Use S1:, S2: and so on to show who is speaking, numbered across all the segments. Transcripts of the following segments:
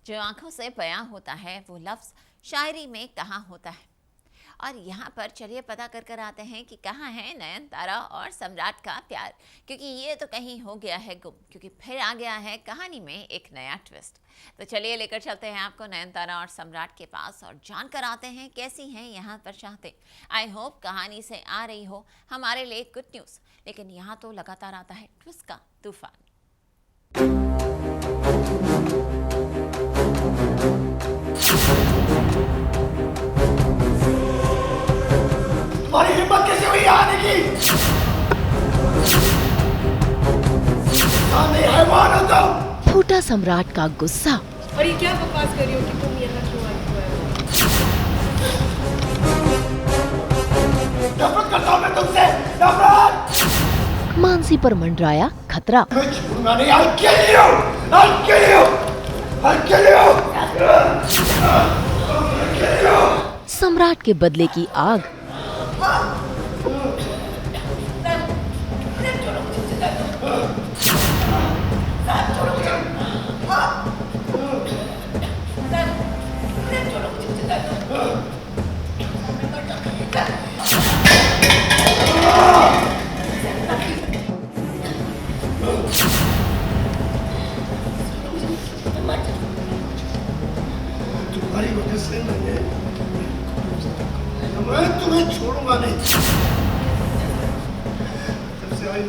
S1: जो आंखों से बयां होता है वो लफ्ज़ शायरी में कहाँ होता है। और यहाँ पर चलिए पता कर आते हैं कि कहाँ है नयनतारा और सम्राट का प्यार, क्योंकि ये तो कहीं हो गया है गुम, क्योंकि फिर आ गया है कहानी में एक नया ट्विस्ट। तो चलिए लेकर चलते हैं आपको नयनतारा और सम्राट के पास और जानकर आते हैं कैसी हैं यहाँ पर चाहते। आई होप कहानी से आ रही हो हमारे लिए गुड न्यूज़, लेकिन यहाँ तो लगातार आता है ट्विस्ट का तूफान।
S2: तुम्हारी हिम्मत कैसे हुई आने की? सामने हैवान हो तुम।
S3: फूटा सम्राट का गुस्सा।
S4: और ये क्या बकवास कर रही हो कि तुम यहाँ क्यों आई हो?
S2: नफरत करता हूँ मैं तुमसे, नफरत।
S3: मानसी पर मंडराया खतरा।
S2: मैं छोड़ूंगा नहीं। I'll kill you, I'll kill you, I'll kill you, I'll kill you।
S3: सम्राट के बदले की आग।
S2: तुम्हारी वजह से मैं तुम्हें छोड़ूंगा नहीं। जब से आई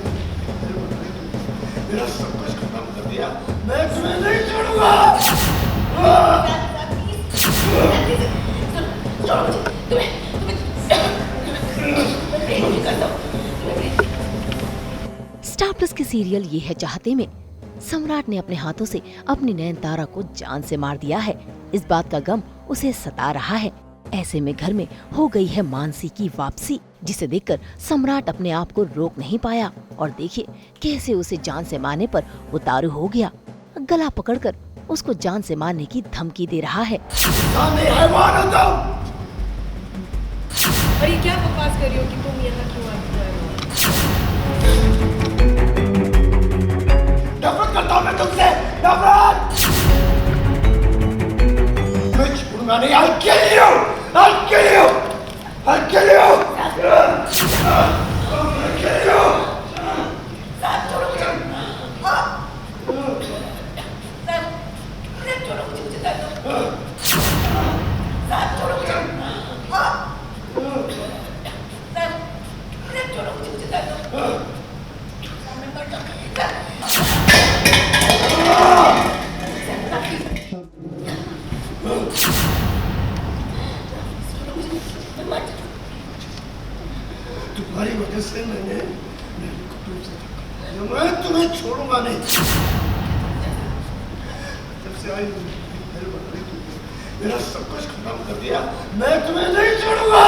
S2: मेरा सब कुछ खत्म कर दिया, मैं तुम्हें नहीं छोड़ूंगा।
S3: स्टार प्लस के सीरियल ये है चाहते में सम्राट ने अपने हाथों से अपनी नयनतारा को जान से मार दिया है। इस बात का गम उसे सता रहा है। ऐसे में घर में हो गई है मानसी की वापसी, जिसे देखकर सम्राट अपने आप को रोक नहीं पाया और देखिए कैसे उसे जान से मारने पर उतारू हो गया। गला पकड़कर उसको जान से मारने की धमकी दे रहा है।
S2: सामने हैवान हो तुम।
S4: और ये क्या बकवास कर रही हो कि तुम यहाँ क्यों आई हो?
S2: नफरत करता हूँ मैं तुमसे, नफरत। मैं छोड़ूंगा नहीं। I'll kill you, I'll kill you, I'll kill you, I'll kill you। तुम्हारी वजह से मैं तुम्हें छोड़ूंगा नहीं। जब से आई मेरा सब कुछ खत्म कर दिया, मैं तुम्हें नहीं छोड़ूंगा।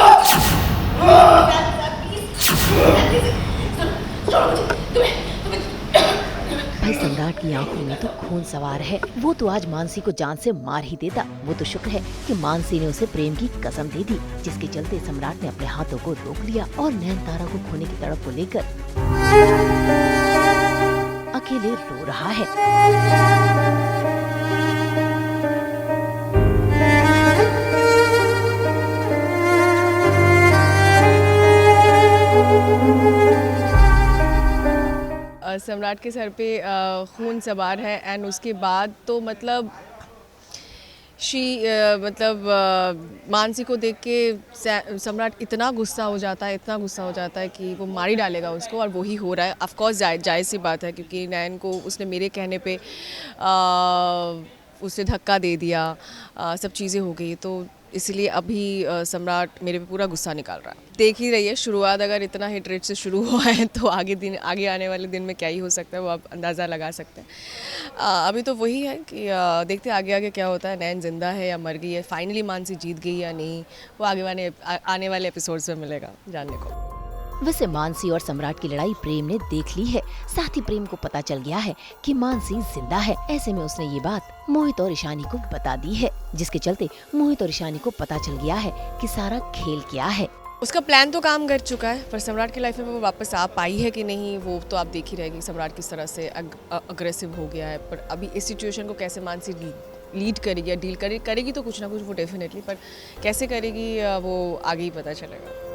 S3: भाई सम्राट की आंखों में तो खून सवार है। वो तो आज मानसी को जान से मार ही देता। वो तो शुक्र है कि मानसी ने उसे प्रेम की कसम दे दी, जिसके चलते सम्राट ने अपने हाथों को रोक लिया और नयनतारा को खोने की तड़प को लेकर अकेले रो रहा है।
S4: सम्राट के सर पे खून सवार है एंड उसके बाद तो मतलब मानसी को देख के सम्राट इतना गुस्सा हो जाता है, इतना गुस्सा हो जाता है कि वो मार ही डालेगा उसको, और वही हो रहा है। ऑफ कोर्स जायज़ सी बात है, क्योंकि नयन को उसने मेरे कहने पे उसे धक्का दे दिया, सब चीज़ें हो गई, तो इसलिए अभी सम्राट मेरे पे पूरा गुस्सा निकाल रहा है। देख ही रही है, शुरुआत अगर इतना हिट रेट से शुरू हुआ है तो आगे आने वाले दिन में क्या ही हो सकता है वो आप अंदाज़ा लगा सकते हैं। अभी तो वही है कि देखते आगे आगे क्या होता है, नैन जिंदा है या मर गई है, फाइनली मानसी जीत गई या नहीं, वो आने वाले एपिसोड्स में मिलेगा जानने को।
S3: वैसे मानसी और सम्राट की लड़ाई प्रेम ने देख ली है। साथ ही प्रेम को पता चल गया है कि मानसी जिंदा है। ऐसे में उसने ये बात मोहित और ईशानी को बता दी है, जिसके चलते मोहित और ईशानी को पता चल गया है कि सारा खेल क्या है।
S4: उसका प्लान तो काम कर चुका है, पर सम्राट की लाइफ में वो वापस आ पाई है कि नहीं वो तो आप देख ही रहेगी। सम्राट किस तरह से अग्रेसिव हो गया है, पर अभी इस सिचुएशन को कैसे मानसी लीड करेगी या डील करेगी तो कुछ ना कुछ वो डेफिनेटली, पर कैसे करेगी वो आगे ही पता चलेगा।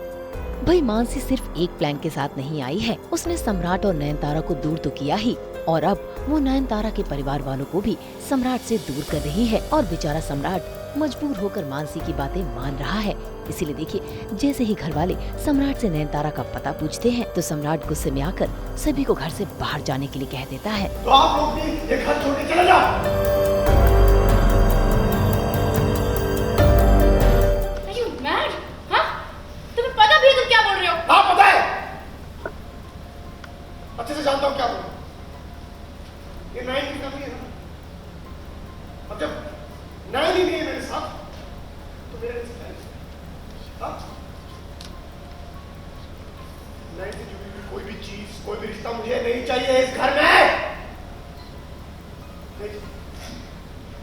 S3: भाई मानसी सिर्फ एक प्लान के साथ नहीं आई है, उसने सम्राट और नयनतारा को दूर तो किया ही, और अब वो नयनतारा के परिवार वालों को भी सम्राट से दूर कर रही है। और बेचारा सम्राट मजबूर होकर मानसी की बातें मान रहा है। इसीलिए देखिए, जैसे ही घर वाले सम्राट से नयनतारा का पता पूछते हैं तो सम्राट गुस्से में आकर सभी को घर से बाहर जाने के लिए कह देता है।
S2: तो आप लोग भी ये घर छोड़ के चले जाओ।
S5: Are you mad? हाँ? तुम्हें पता भी है तुम क्या बोल रहे हो?
S2: हाँ पता है, अच्छे से जानता हूँ क्या बोल। ये नयन की कमी है ना, अब जब नयन ही नहीं है मेरे साथ तो मेरे रिश्ते हैं। हाँ? नयन से जुड़ी हुई कोई भी चीज, कोई भी रिश्ता मुझे नहीं चाहिए इस घर में। नहीं,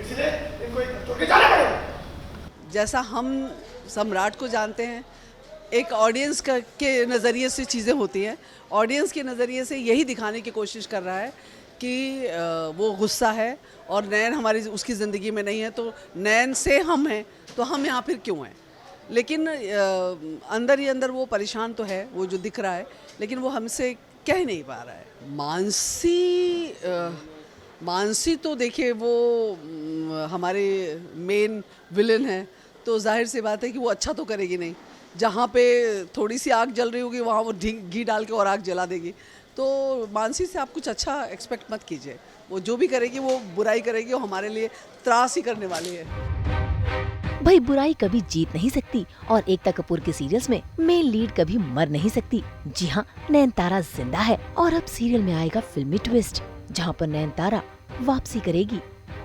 S2: इसलिए इनको एक घर छोड़ के जाना पड़ेगा।
S6: जैसा हम सम्राट को जानते हैं, एक ऑडियंस के नज़रिए से चीज़ें होती हैं। ऑडियंस के नज़रिए से यही दिखाने की कोशिश कर रहा है कि वो गुस्सा है और नयन हमारी उसकी ज़िंदगी में नहीं है, तो नयन से हम हैं तो हम यहाँ फिर क्यों हैं। लेकिन अंदर ही अंदर वो परेशान तो है, वो जो दिख रहा है, लेकिन वो हमसे कह नहीं पा रहा है। मानसी तो देखिए वो हमारे मेन विलन है, तो जाहिर सी बात है कि वो अच्छा तो करेगी नहीं। जहाँ पे थोड़ी सी आग जल रही होगी वहाँ वो घी डाल के और आग जला देगी। तो मानसी से आप कुछ अच्छा एक्सपेक्ट मत कीजिए, वो जो भी करेगी वो बुराई करेगी, वो हमारे लिए त्रास ही करने वाली है।
S3: भाई बुराई कभी जीत नहीं सकती और एकता कपूर के सीरियल्स में मेन लीड कभी मर नहीं सकती। जी हाँ, नयनतारा जिंदा है और अब सीरियल में आएगा फिल्मी ट्विस्ट, जहाँ पर नयनतारा वापसी करेगी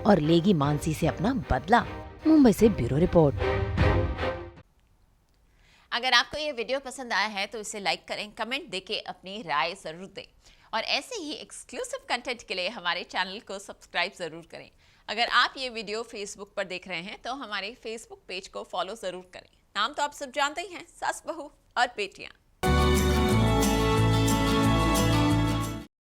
S3: और लेगी मानसी से अपना बदला। मुंबई से ब्यूरो रिपोर्ट।
S1: अगर आपको ये वीडियो पसंद आया है तो इसे लाइक करें, कमेंट देके अपनी राय ज़रूर दें और ऐसे ही एक्सक्लूसिव कंटेंट के लिए हमारे चैनल को सब्सक्राइब ज़रूर करें। अगर आप ये वीडियो फेसबुक पर देख रहे हैं तो हमारे फेसबुक पेज को फॉलो ज़रूर करें। नाम तो आप सब जानते ही हैं, सास बहू और बेटियाँ।